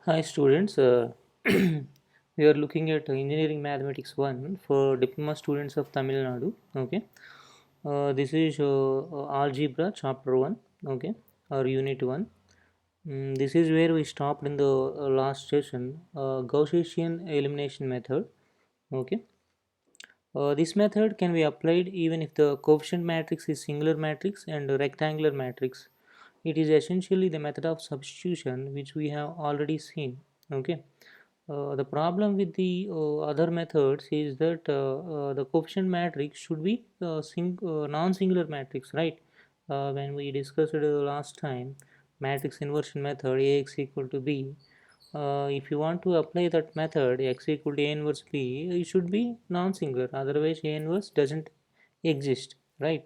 Hi students, we are looking at Engineering Mathematics 1 for diploma students of Tamil Nadu. Okay, this is Algebra Chapter 1, okay, or Unit 1. This is where we stopped in the last session, Gaussian elimination method. Okay, this method can be applied even if the coefficient matrix is singular matrix and a rectangular matrix. It is essentially the method of substitution which we have already seen. Okay. The problem with the other methods is that the coefficient matrix should be non-singular matrix, right? When we discussed it last time, matrix inversion method Ax equal to b. If you want to apply that method x equal to a inverse b, it should be non-singular, otherwise a inverse doesn't exist, right?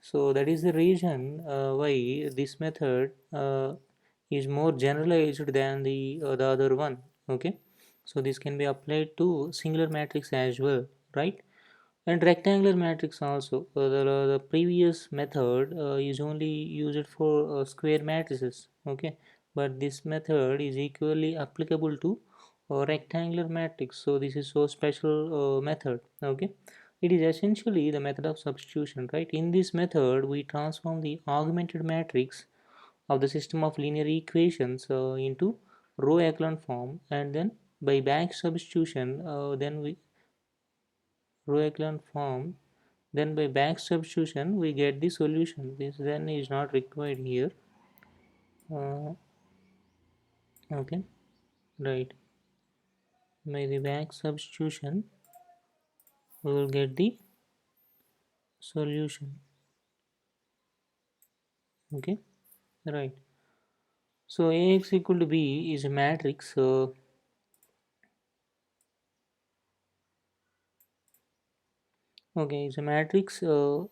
So that is the reason why this method is more generalized than the other one. Okay, so this can be applied to singular matrix as well, right? And rectangular matrix also. The previous method is only used for square matrices. Okay, but this method is equally applicable to rectangular matrix. So this is so special method. Okay, it is essentially the method of substitution, right? In this method, we transform the augmented matrix of the system of linear equations into row echelon form, and then by back substitution, then we row echelon form, then by back substitution we get the solution. This then is not required here. uh, okay, right. By the back substitution we will get the solution. Okay, right. So Ax equal to b is a matrix. Okay, it's a matrix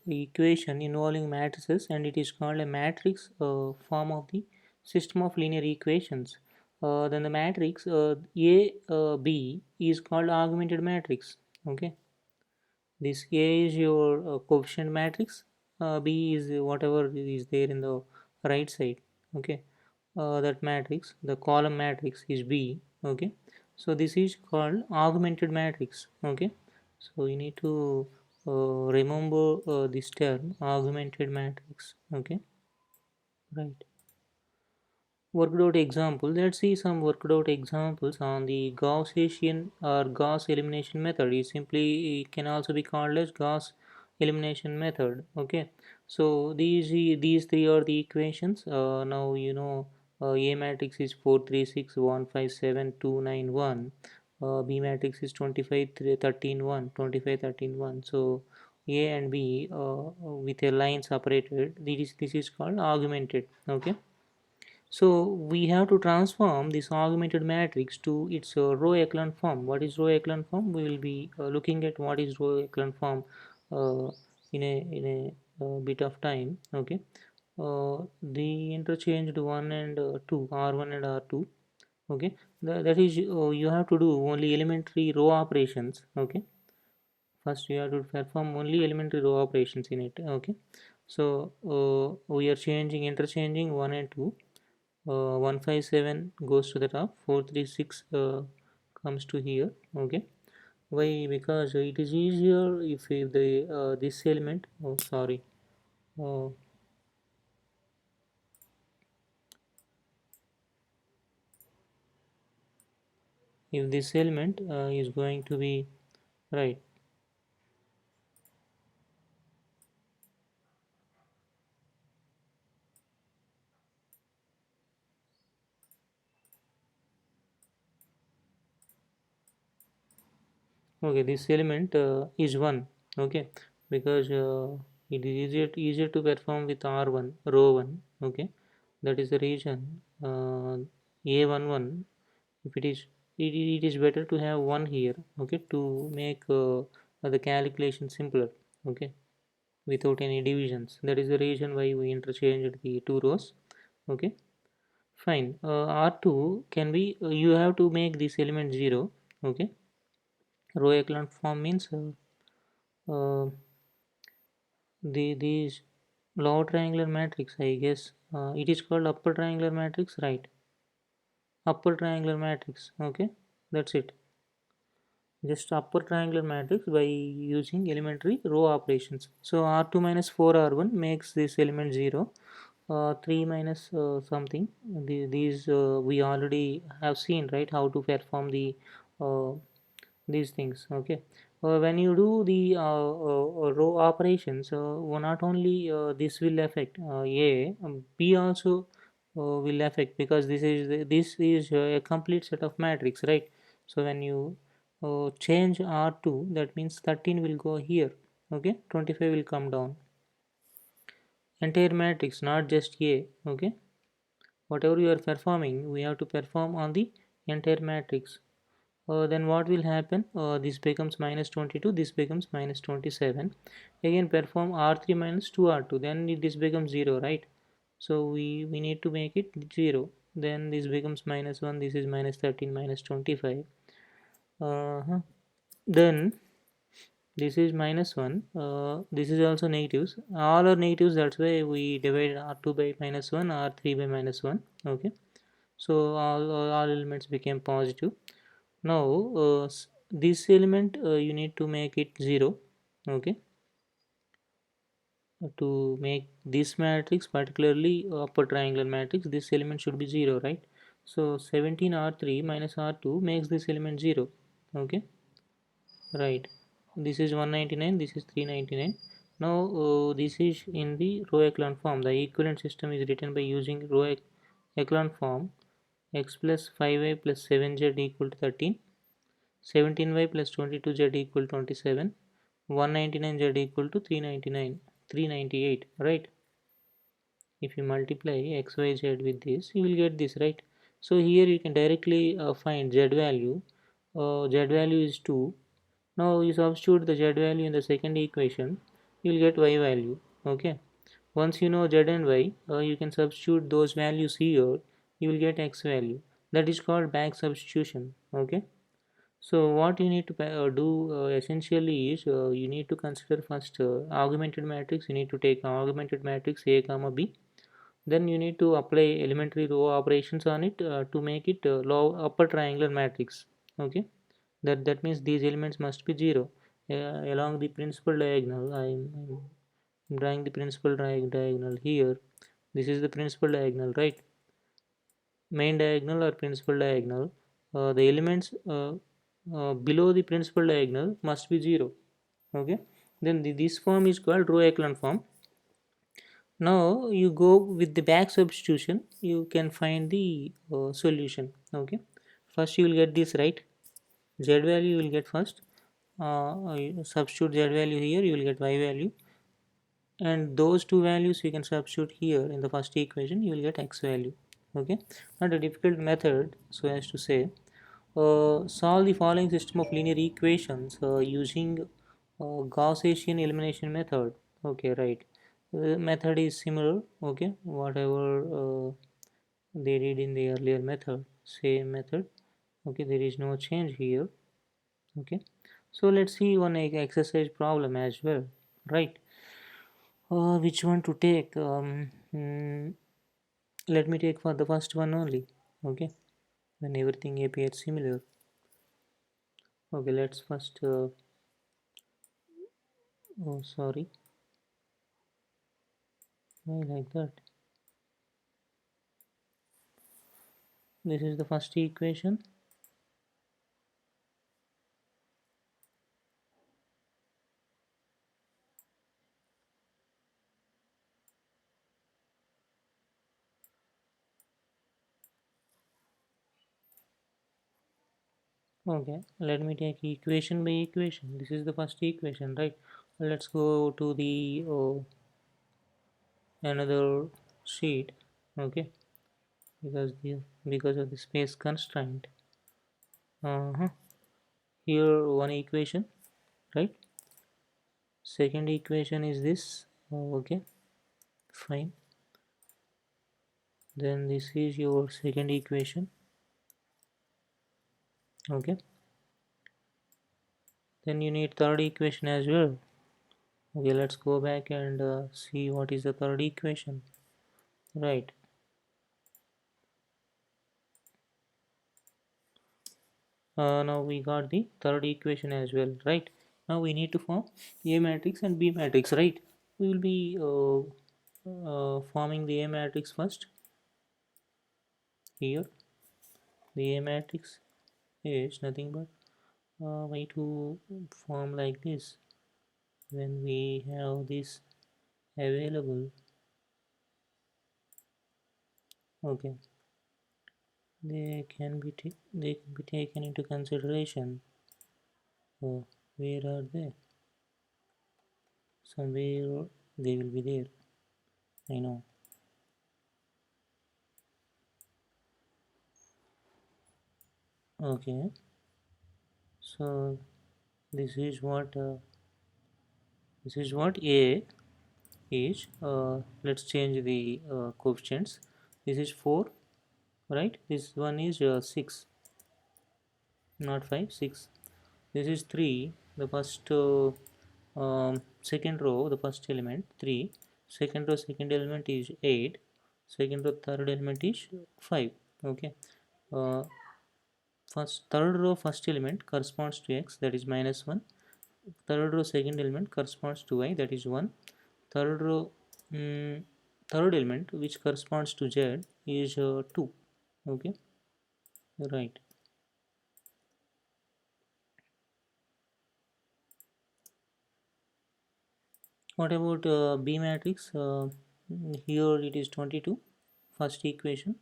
equation involving matrices, and it is called a matrix form of the system of linear equations. Then the matrix B is called augmented matrix. Okay, this A is your coefficient matrix, B is whatever is there in the right side. Okay, that matrix, the column matrix is B. Okay, so this is called augmented matrix. Okay, so you need to remember this term augmented matrix. Okay, right. Worked out example. Let's see some worked out examples on the Gaussian or Gauss elimination method. It simply it can also be called as Gauss elimination method. Okay, so these three are the equations. Now you know A matrix is 4 3 6 1 5 7 2 9 1. B matrix is 25 13 1 25 13 1. So A and B with a line separated. This is called augmented. Okay, so we have to transform this augmented matrix to its row echelon form. What is row echelon form? We will be looking at what is row echelon form uh, in a bit of time. Okay, the interchanged 1 and 2, R1 and R2. Okay, that is you have to do only elementary row operations. Okay, first you have to perform only elementary row operations in it. Okay, so we are changing interchanging 1 and 2. 157 goes to the top, 436 comes to here. Okay, why? Because it is easier if the this element, oh sorry, uh, if this element is going to be right. Okay, this element is 1. Okay, because it is easier to perform with R1 row 1. Okay, that is the reason A11, if it is better to have 1 here. Okay, to make the calculation simpler. Okay, without any divisions. That is the reason why we interchanged the two rows. Okay, fine. R2 can be you have to make this element 0. Okay, row echelon form means uh, these lower triangular matrix, I guess it is called upper triangular matrix, right? upper triangular matrix. Okay, that's it. Just upper triangular matrix by using elementary row operations. So R2 minus 4R1 makes this element 0. 3 minus something, these we already have seen, right, how to perform uh, these things. Okay, when you do the row operations, not only this will affect A, B also will affect, because this is a complete set of matrix, right? So when you change R2, that means 13 will go here. Okay, 25 will come down. Entire matrix, not just A. Okay, whatever you are performing, we have to perform on the entire matrix. Then what will happen? This becomes minus 22, this becomes minus 27. Again perform R3 minus 2R2, then this becomes 0, right? So we need to make it 0. Then this becomes minus 1, this is minus 13, minus 25. Then this is minus 1, this is also negatives, all are negatives, that's why we divide R2 by minus 1, R3 by minus 1. Okay, so all elements became positive. Now this element you need to make it 0. Okay, to make this matrix, particularly upper triangular matrix, this element should be 0, right? So 17R3 minus R2 makes this element 0. Okay, right. This is 199, this is 399. Now this is in the row echelon form. The equivalent system is written by using row echelon form. X plus 5y plus 7z equal to 13, 17y plus 22z equal to 27, 199z equal to 399, 398, right? If you multiply xyz with this, you will get this, right? So here you can directly find z value. Z value is 2. Now you substitute the z value in the second equation, you will get y value. Okay, once you know z and y, you can substitute those values here, you will get x value. That is called back substitution. Okay, so what you need to do essentially is you need to consider first augmented matrix. You need to take augmented matrix A comma B. Then you need to apply elementary row operations on it to make it low upper triangular matrix. Okay, that means these elements must be 0 along the principal diagonal. I'm drawing the principal diagonal here. This is the principal diagonal, right? Main diagonal or principal diagonal. The elements below the principal diagonal must be 0. Okay, then this form is called row echelon form. Now you go with the back substitution, you can find the solution. Okay, first you will get this, right? Z value you will get first. You substitute z value here, you will get y value, and those two values you can substitute here in the first equation, you will get x value. Okay, not a difficult method, so as to say. Solve the following system of linear equations using Gaussian elimination method. Okay, right. The method is similar. Okay, whatever they did in the earlier method, same method. Okay, there is no change here. Okay, so let's see one exercise problem as well. Right. Which one to take? Let me take for the first one only. Okay, when everything appears similar. Okay, let's first. Oh, sorry. Why like that? This is the first equation. Okay, let me take equation by equation. This is the first equation, right? Let's go to the another sheet. Okay, because of the space constraint. Uh-huh. Here one equation, right? Second equation is this. Okay, fine. Then this is your second equation. Okay, then you need third equation as well. Okay, let's go back and see what is the third equation. Right. Now we got the third equation as well, right? Now we need to form A matrix and B matrix, right? We will be forming the A matrix first. Here the A matrix is nothing but way to form like this. When we have this available, okay, they can be taken into consideration. Oh, where are they? Somewhere they will be there. I know. Okay, so this is what A is. Let's change the coefficients. This is 4, right? This one is 6, not 5, 6. This is 3. The first second row, the first element 3. Second row, second element is 8. Second row, third element is 5. Okay. Uh, First third row first element corresponds to x, that is -1. Third row second element corresponds to y, that is 1. Third row mm, third element which corresponds to z is 2. Okay, right. What about B matrix? Here it is 22, first equation.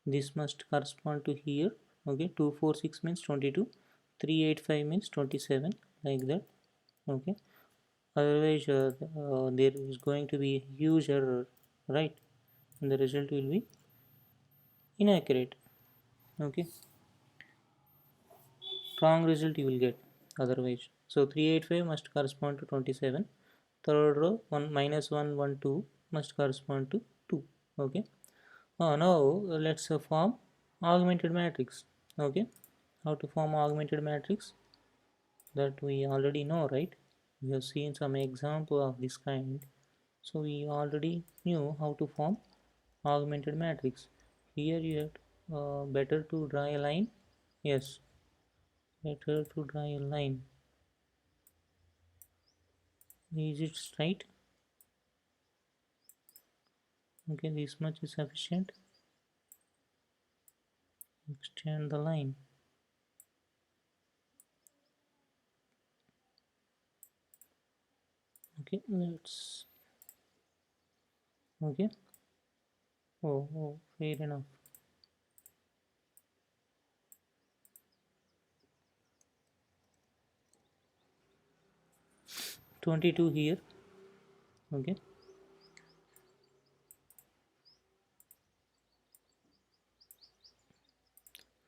This must correspond to here. Okay, 246 means 22, 385 means 27, like that. Okay, otherwise there is going to be a huge error, right? And the result will be inaccurate. Okay, wrong result you will get otherwise. So 385 must correspond to 27. Third row 1 minus 1 1 2 must correspond to 2. Okay, now let's form augmented matrix. Okay, how to form augmented matrix, that we already know, right? We have seen some example of this kind, so we already knew how to form augmented matrix. Here you have better to draw a line. Yes, better to draw a line. Is it straight? Okay, this much is sufficient. Extend the line. Okay, let's. Okay. Oh, fair enough. 22 here. Okay.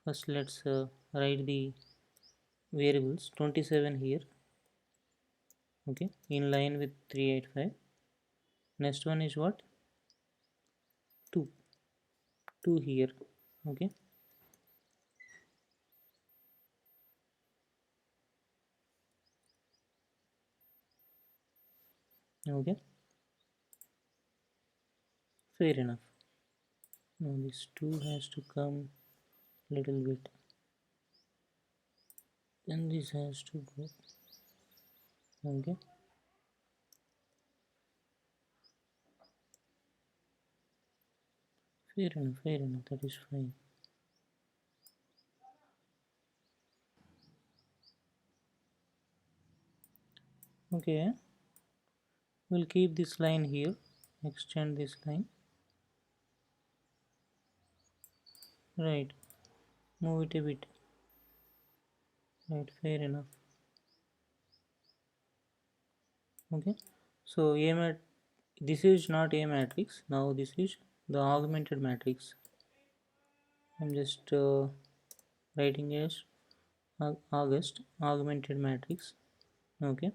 First, let's write the variables. 27 here. Okay, in line with 385. Next one is what? 2. 2 here. Okay. Okay. Fair enough. Now this 2 has to come little bit. Then this has to go. Okay. Fair enough. Fair enough. That is fine. Okay. We'll keep this line here. Extend this line. Right. Move it a bit. Right. Fair enough. Okay. So this is not A matrix. Now this is the augmented matrix. I'm just writing as August augmented matrix. Okay,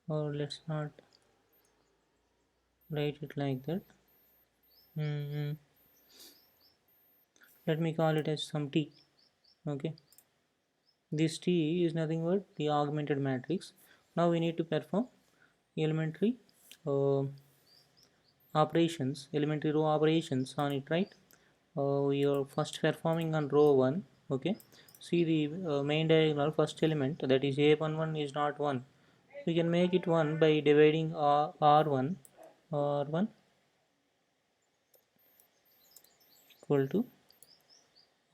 or let's not write it like that. mm Let me call it as some T. Okay, this T is nothing but the augmented matrix. Now we need to perform elementary uh, elementary row operations on it, right? we are first performing on row 1. Okay, see the main diagonal first element, that is a11 is not 1. We can make it 1 by dividing r1 equal to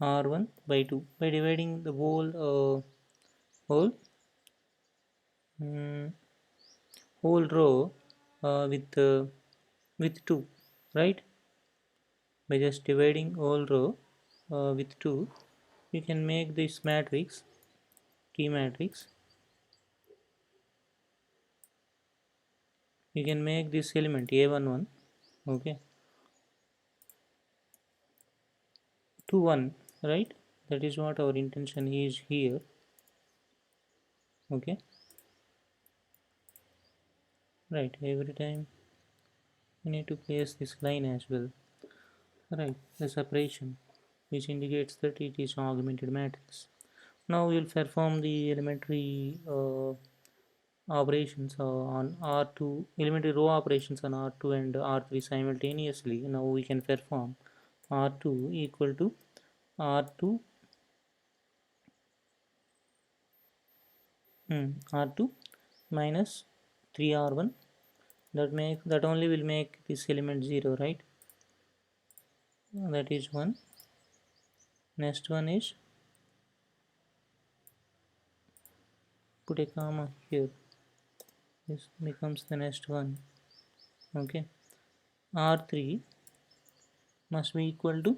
r1 by 2 by dividing the whole mm, whole row with 2, right? By just dividing whole row with 2, you can make this matrix, T matrix. You can make this element a11, okay, to 1, right? That is what our intention is here. Okay, right, every time we need to place this line as well, right? The separation which indicates that it is augmented matrix. Now we will perform the elementary operations on R2, elementary row operations on R2 and R3 simultaneously. Now we can perform R2 equal to R2 R2 minus 3R1. That only will make this element 0, right? That is one. Next one is, put a comma here. This becomes the next one. Okay, R3 must be equal to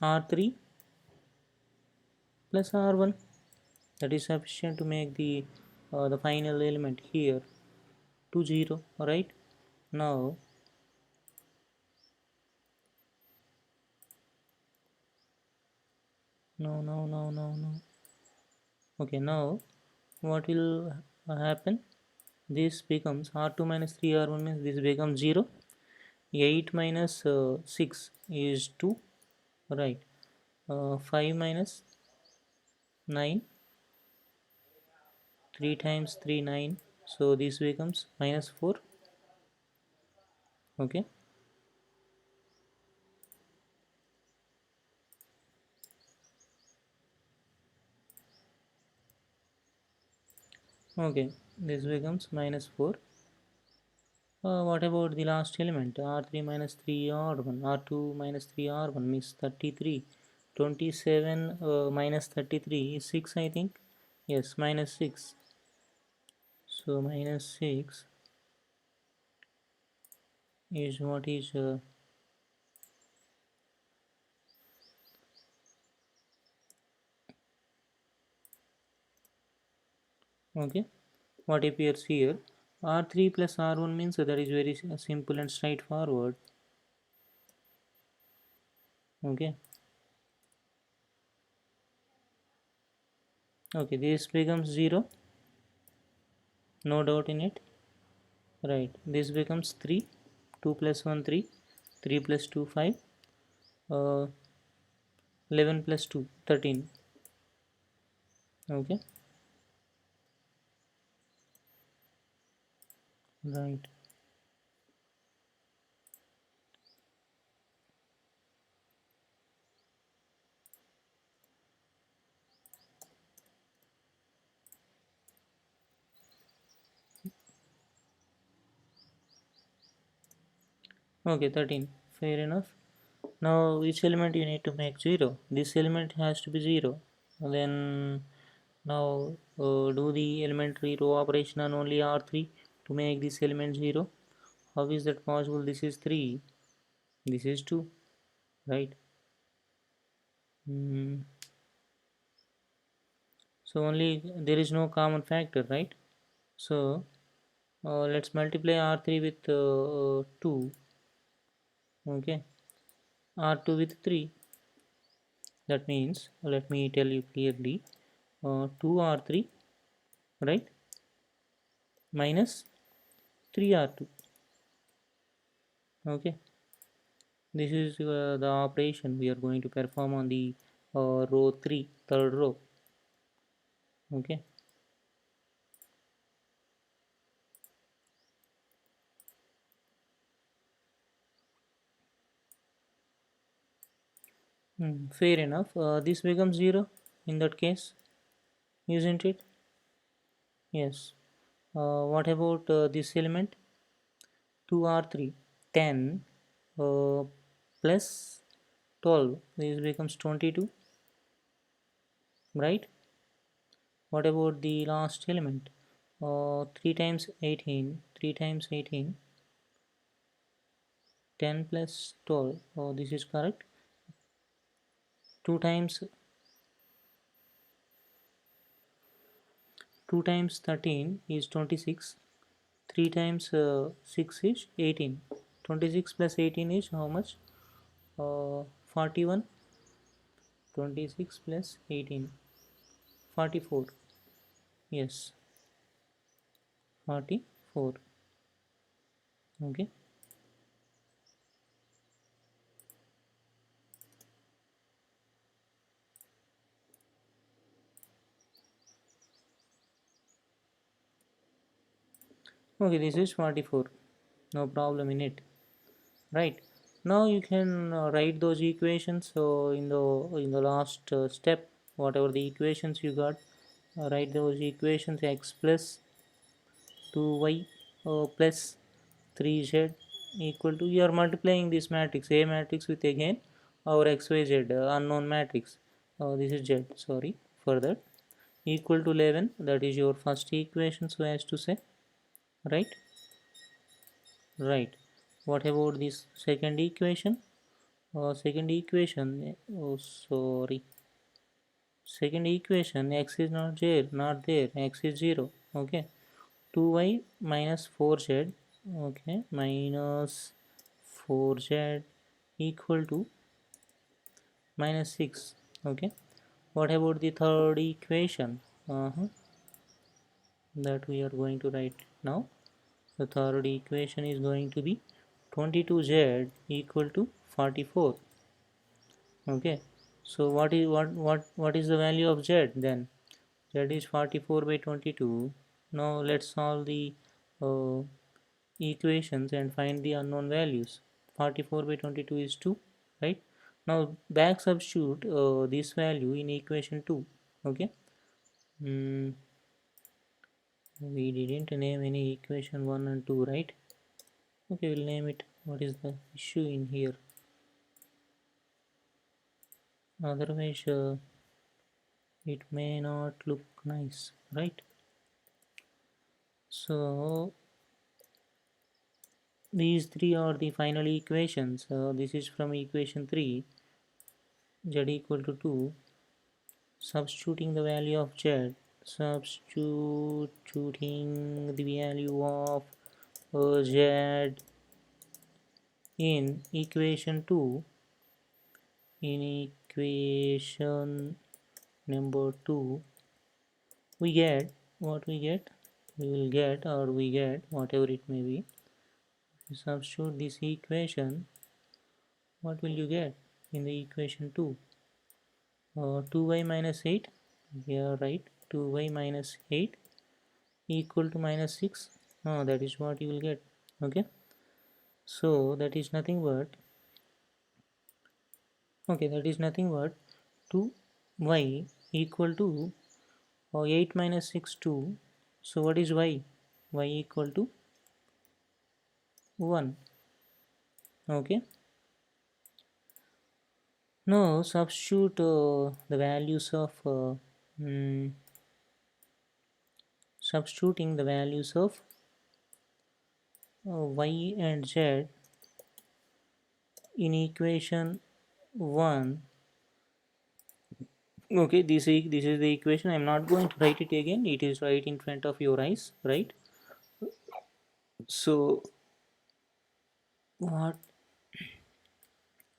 R3 plus R1. That is sufficient to make the final element here to 0, right? Now no. Okay, now what will happen? This becomes R2 minus 3R1 means this becomes 0. 8 minus 6 is 2, right? 5 minus 9, 3 times 3 9, so this becomes minus 4. Okay, okay, this becomes minus 4. What about the last element? R3 minus 3 R1, R2 minus 3 R1 means 33. 27 minus 33 is 6, I think. Yes, minus 6. So minus 6 is what is okay, what appears here. R3 plus R1 means that is very simple and straightforward. Okay, okay, this becomes 0, no doubt in it, right? This becomes 3, 2 plus 1 3, 3 plus 2 5, 11 plus 2 13. Okay, right. Okay, 13, fair enough. Now which element you need to make 0? This element has to be 0. Then now do the elementary row operation on only R3 to make this element 0. How is that possible? This is 3, this is 2, right? mm. So only there is no common factor, right? So let's multiply R3 with 2. Okay, R2 with 3. That means, let me tell you clearly, 2R3, right, minus 3R2. Okay, this is the operation we are going to perform on the row 3, third row. Okay, Fair enough. This becomes 0 in that case, isn't it? Yes. What about this element? 2 r 3, 10 plus 12. This becomes 22, right? What about the last element? 3 times 18. 3 times 18. 10 plus 12. Oh, this is correct. 2 times 2 times 13 is 26. 3 times 6 is 18. 26 plus 18 is how much? 41. 26 plus 18. 44. Yes, 44. Okay. Okay, this is 44. No problem in it. Right. Now you can write those equations. So in the last step, whatever the equations you got, write those equations. X plus 2y plus 3z equal to, you are multiplying this matrix, A matrix, with again our xyz unknown matrix. This is z, sorry for that, equal to 11. That is your first equation, so as to say, right? Right. What about this second equation? Second equation, oh sorry, second equation, x is not there, x is 0. Okay, 2y minus 4z, okay, minus 4z equal to minus 6. Okay, what about the third equation? That we are going to write now. The third equation is going to be 22z equal to 44. Okay, so what is the value of z then? Z is 44 by 22. Now let's solve the uh, equations and find the unknown values. 44 by 22 is 2, right? Now back substitute this value in equation 2. Okay. mm, we didn't name any equation 1 and 2, right? Okay, we'll name it. What is the issue in here? Otherwise it may not look nice, right? So these three are the final equations. This is from equation 3, z equal to 2. Substituting the value of z, substituting the value of z in equation 2, in equation number 2, we get what we get. We will get, or we get, whatever it may be. Substitute this equation, what will you get in the equation 2? 2y minus 8, yeah, right, 2y minus 8 equal to minus 6. That is what you will get. Okay, so that is nothing but, okay, that is nothing but 2y equal to 8 minus 6, 2. So what is y? Y equal to 1. Okay, now substitute the values of mm, substituting the values of y and z in equation 1. Okay, this is the equation. I'm not going to write it again, it is right in front of your eyes, right? So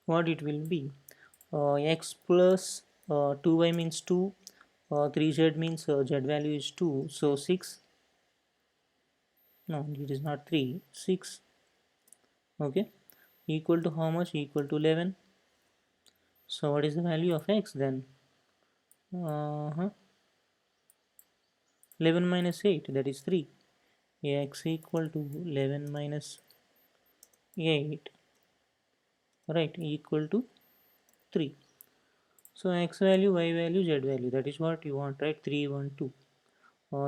what it will be, x plus 2y means 2, 3z means z value is 2, so 6. No, it is not 3, 6. Okay, equal to how much? Equal to 11. So what is the value of x then? 11 minus 8, that is 3. X equal to 11 minus 8, right, equal to 3. So x value, y value, z value, that is what you want, right? 3 1 2.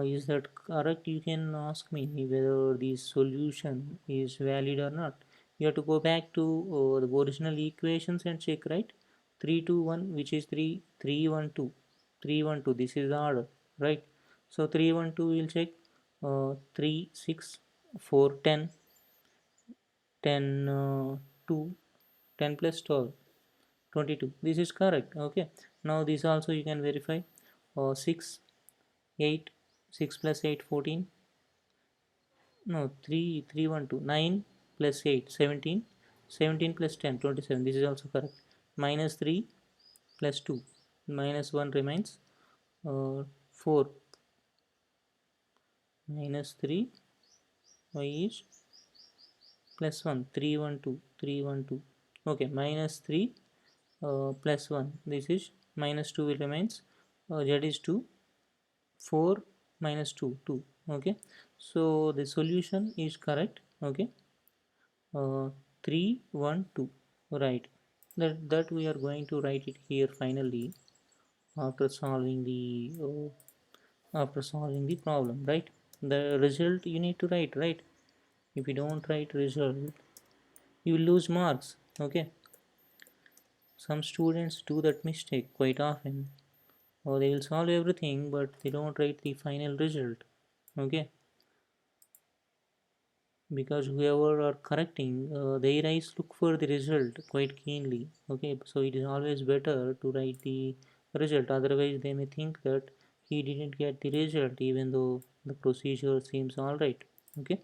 Is that correct? You can ask me whether the solution is valid or not. You have to go back to the original equations and check, right? 3 2 1, which is 3 3 1 2, 3 1 2, this is the order, right? So 3 1 2 we'll check. 3 6 4 10, 10 2, 10 plus 12, 22, this is correct. Okay, now this also you can verify. 6 8, 6 plus 8 14, no, 3 3 1 2, 9 plus 8 17, 17 plus 10 27, this is also correct. Minus 3 plus 2, minus 1 remains. 4 minus 3, y is plus 1, 3 1 2 3 1 2. Okay, minus 3 plus 1, this is minus 2 will remains. Z is 2, 4 minus 2 2. Okay, so the solution is correct. Okay, 3 1 2, right? That we are going to write it here finally, after solving the problem, right? The result you need to write, right? If you don't write result, you will lose marks. Okay, some students do that mistake quite often, or they will solve everything but they don't write the final result. Okay, because whoever are correcting, their eyes look for the result quite keenly. Okay, so it is always better to write the result, otherwise they may think that he didn't get the result even though the procedure seems all right. Okay,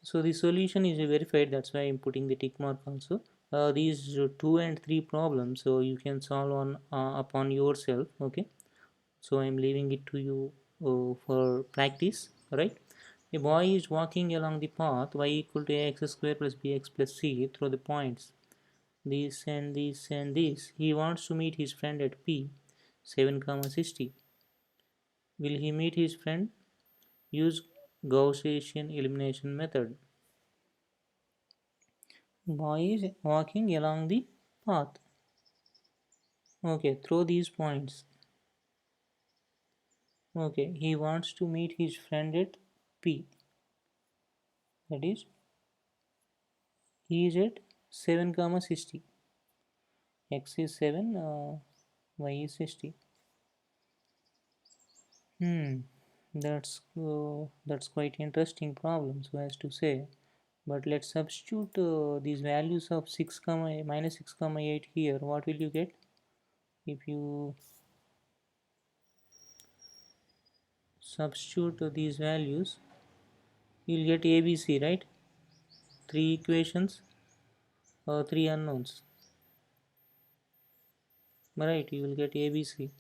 so the solution is verified, that's why I'm putting the tick mark also. These 2 and 3 problems, so you can solve on upon yourself. Okay, so I'm leaving it to you for practice, right? A boy is walking along the path y equal to ax square plus bx plus c through the points this and this and this. He wants to meet his friend at p 7 comma 60. Will he meet his friend? Use Gaussian elimination method. Boy is walking along the path, okay, through these points. Okay, he wants to meet his friend at p, that is he is at 7 comma 60. X is 7, y is 60. Hmm, that's quite interesting problem, so as to say. But let's substitute these values of 6 comma minus 6 comma 8 here. What will you get if you substitute these values? You'll get ABC, right? Three equations, three unknowns, right? You will get ABC.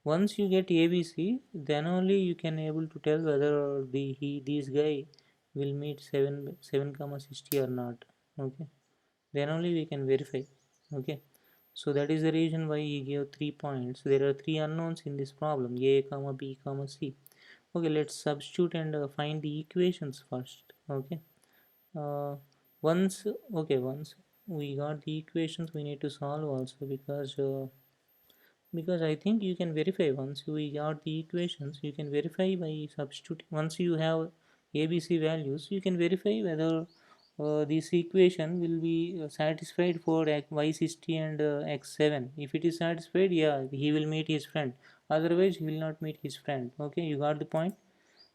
Once you get ABC, then only you can able to tell whether this guy will meet 7 comma 60 or not. Okay, then only we can verify. Okay, so that is the reason why he gave 3 points. There are three unknowns in this problem: a comma b comma c. Okay, let's substitute and find the equations first. Okay, uh, once we got the equations, we need to solve also, because I think you can verify. Once we got the equations, you can verify by substituting. Once you have ABC values, you can verify whether this equation will be satisfied for y60 and x7. If it is satisfied, yeah, he will meet his friend. Otherwise, he will not meet his friend. Okay, you got the point.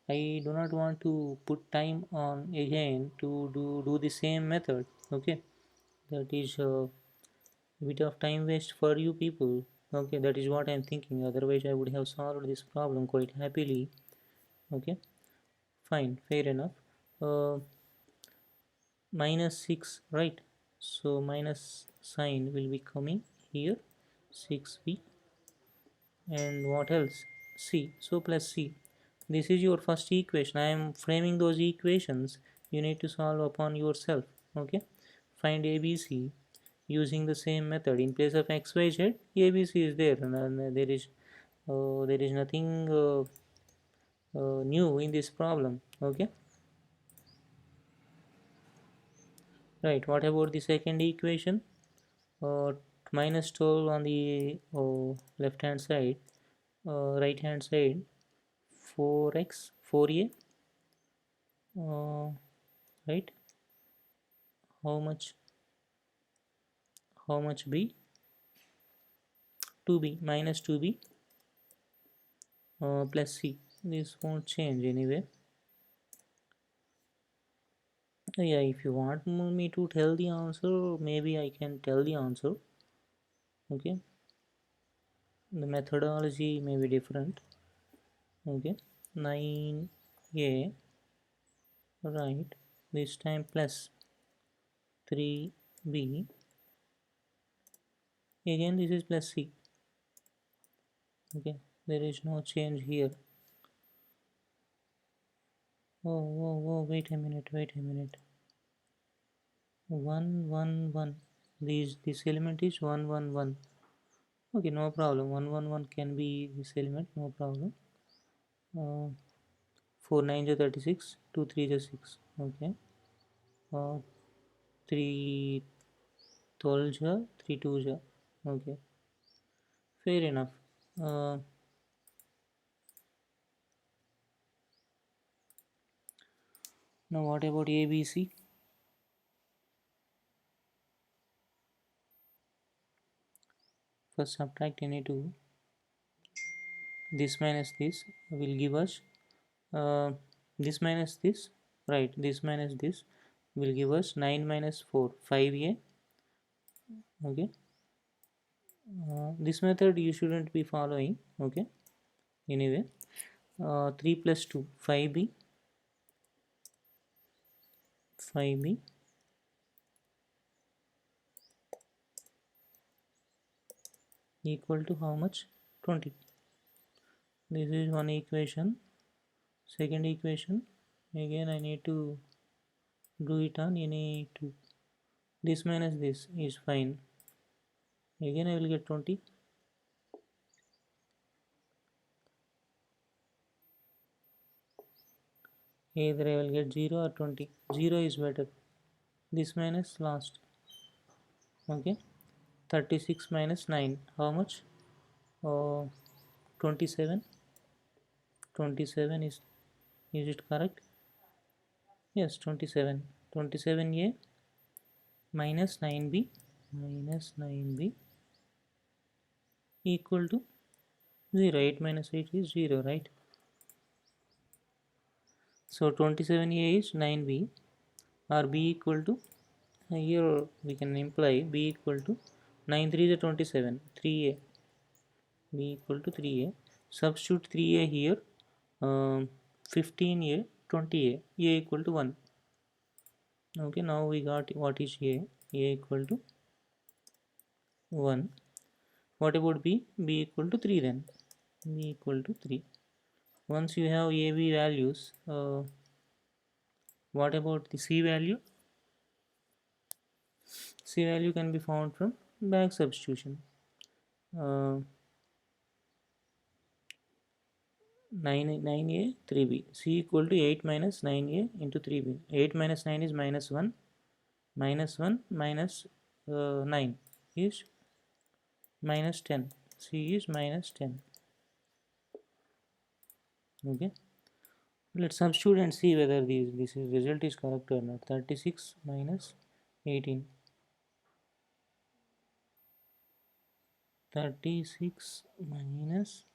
I do not want to put time on again to do the same method. Okay, that is bit of time waste for you people. Okay, that is what I'm thinking, otherwise I would have solved this problem quite happily. Okay, fine, fair enough. uh, Minus 6, right? So minus sign will be coming here, 6b, and what else, c, so plus c. This is your first equation. I am framing those equations, you need to solve upon yourself. Okay, find ABC using the same method. In place of xyz, ABC is there, and there is nothing new in this problem. Okay, right. What about the second equation? 12 minus 12 on the left hand side, right hand side 4x 4a, right? How much? How much b? 2b minus 2b plus c. This won't change anyway. Yeah, if you want me to tell the answer, maybe I can tell the answer. Okay, the methodology may be different. Okay, 9a, right, this time plus 3b, again this is plus c. Okay, there is no change here. Oh, wait a minute, 1 1 1, this element is 1 1 1. Okay, no problem, 1 1 1 can be this element, no problem. 4 9 is 36, 2 3 is 6. Okay, 3 12 is 3 2 is. Okay, fair enough. uh, Now what about ABC? First subtract any two. This minus this will give us uh, this minus this, right, this minus this will give us 9 minus 4 5a. Okay, this method you shouldn't be following. Okay, anyway, 3 plus 2 5b 5b equal to how much? 20. This is one equation. Second equation, again I need to do it on any two. This minus this is fine. Again I will get 20. Either I will get 0 or 20. 0 is better. This minus last. Okay, 36 minus 9, how much? 27. 27 is it correct? Yes, 27. 27a minus 9b minus 9b equal to 0. 8 minus 8 is 0, right? So 27a is 9b, or b equal to, here we can imply b equal to 9 3 is 27, 3a, b equal to 3a. Substitute 3a here, 15a 20a, a equal to 1. Okay, now we got what is a equal to 1. What about b equal to 3 then, b equal to 3. Once you have a b values, what about the c value? C value can be found from back substitution. 9a 3b, c equal to 8 minus 9a into 3b. 8 minus 9 is minus 1, minus 1 minus 9 is minus 10, c is minus 10. Okay, let's substitute and see whether this result is correct or not. 36 minus 18, 36 minus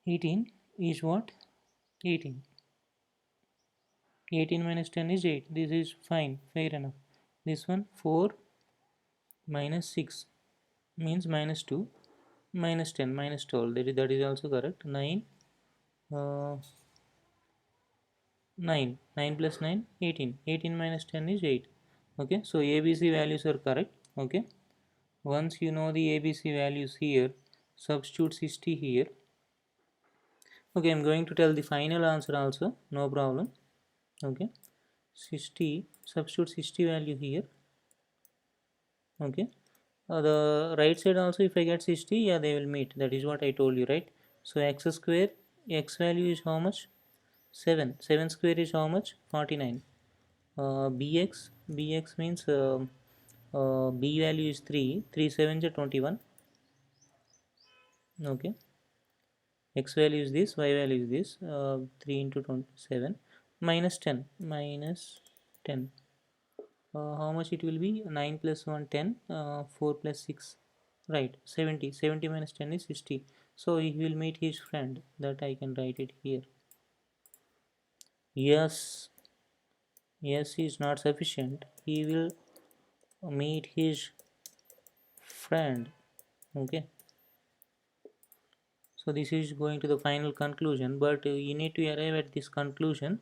18 is what? 18. 18 minus 10 is 8. This is fine, fair enough. This one 4 minus 6 means minus 2, minus 10 minus 12, that is also correct. 9 uh, 9 9 plus 9 18. 18 minus 10 is 8. Okay, so ABC values are correct. Okay, once you know the ABC values here, substitute 60 here. Okay, I'm going to tell the final answer also, no problem. Okay, 60, substitute 60 value here. Okay, the right side also, if I get 60, yeah, they will meet. That is what I told you, right? So x square, x value is how much? 7. 7 square is how much? 49. Bx means B value is 3, 3 sevens are 21. Okay, x value is this, y value is this, 3 into 27 minus 10, minus 10. How much it will be? 9 plus 1 10, 4 plus 6, right, 70. 70 minus 10 is 60. So he will meet his friend, that I can write it here. Yes, yes is not sufficient, he will meet his friend. Okay, so this is going to the final conclusion, but you need to arrive at this conclusion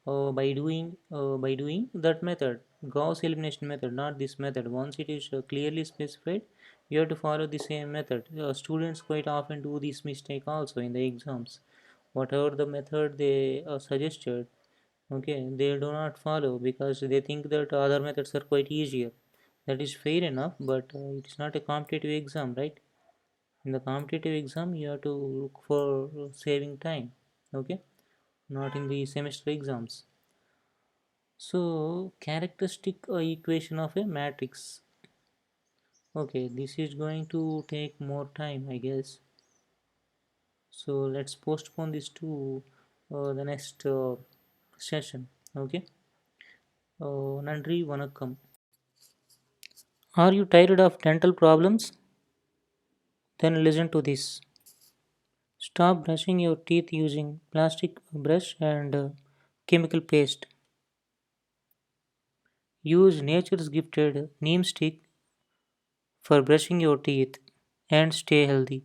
by doing that method, Gauss elimination method, not this method. Once it is clearly specified, you have to follow the same method. Students quite often do this mistake also in the exams. Whatever the method they suggested, okay, they do not follow because they think that other methods are quite easier. That is fair enough, but it is not a competitive exam, right? In the competitive exam you have to look for saving time, okay, not in the semester exams. So characteristic equation of a matrix. Okay, this is going to take more time, I guess. So let's postpone this to the next session. Okay, nandri vanakkam. Are you tired of dental problems? Then listen to this. Stop brushing your teeth using plastic brush and chemical paste. Use nature's gifted neem stick for brushing your teeth and stay healthy.